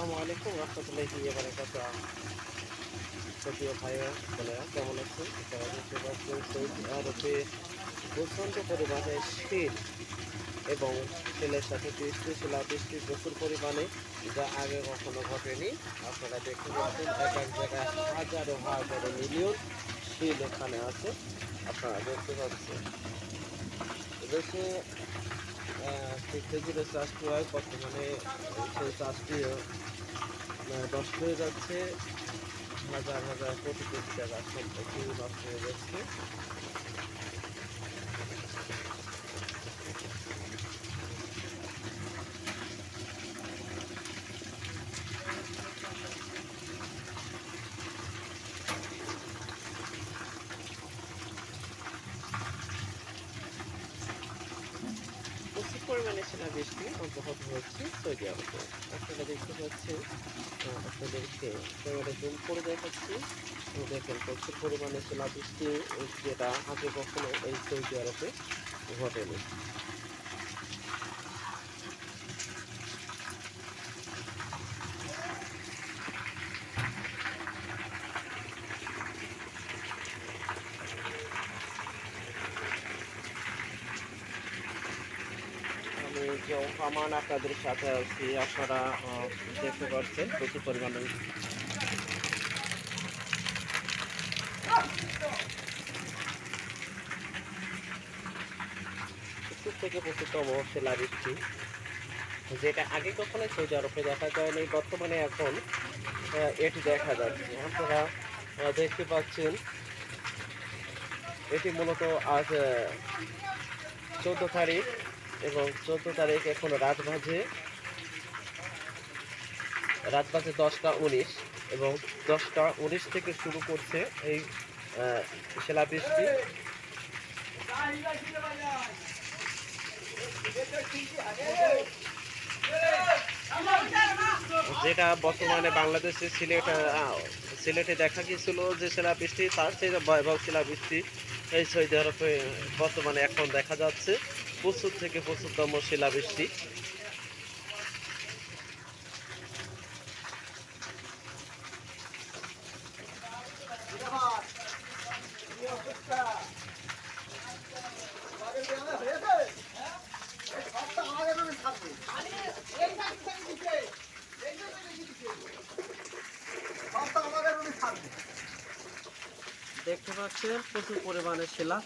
আসসালামু আলাইকুম রহমতুল্লাহি ওয়া বারাকাতুহু। প্রিয় ভাইয়া বোনেরা কেমন আছেন? আপনারা দেখতে পাচ্ছেন সৌদি আরবে প্রচণ্ড পরিমাণে শীত এবং শীতের সাথে বৃষ্টি, শিলাবৃষ্টি প্রচুর পরিমাণে, যা আগে কখনো ঘটেনি। আপনারা দেখতে পাচ্ছেন এক এক জায়গায় হাজারো হাজারো মিলিয়ন শীল এখানে আছে। আপনারা দেখতে পাচ্ছেন এদেশে খেজুরের চাষটি হয়, বর্তমানে সেই চাষটি নষ্ট হয়ে যাচ্ছে। হাজার হাজার কোটি কোটি টাকা সম্পত্তি নষ্ট হয়ে যাচ্ছে। প্রচুর পরিমাণে শিলাবৃষ্টি অব্যাহত হচ্ছে সৌদি আরবে। আপনারা দেখতে পাচ্ছেন, আপনাদেরকে ক্যামেরা জুম করে দেখাচ্ছি। দেখেন প্রচুর পরিমাণে শিলাবৃষ্টি, যেটা আগে কখনো এই সৌদি আরবে ঘটেনি। আমি জওহামান আপনাদের সাথে আছি। আপনারা দেখতে পাচ্ছেন প্রচুর পরিমাণে প্রচুর থেকে প্রচুরতম শিলাবৃষ্টি, যেটা আগে কখনো সৌদি আরবে দেখা যায়নি, বর্তমানে এখন এটি দেখা যাচ্ছে। আপনারা দেখতে পাচ্ছেন এটি মূলত আজ 14 তারিখ, এবং 14 তারিখ এখন রাত বাজে 10টা 19, এবং 10টা 19 থেকে শুরু করছে এই শিলাবৃষ্টি, যেটা বর্তমানে বাংলাদেশের সিলেটে দেখা গিয়েছিল যে শিলাবৃষ্টি, তার চেয়ে ভয়াবহ শিলাবৃষ্টি এই সৌদি আরবে বর্তমানে এখন দেখা যাচ্ছে। প্রচুর থেকে প্রচুরতম শিলাবৃষ্টি। দেখতে পাচ্ছেন প্রচুর পরিমাণে শিলা।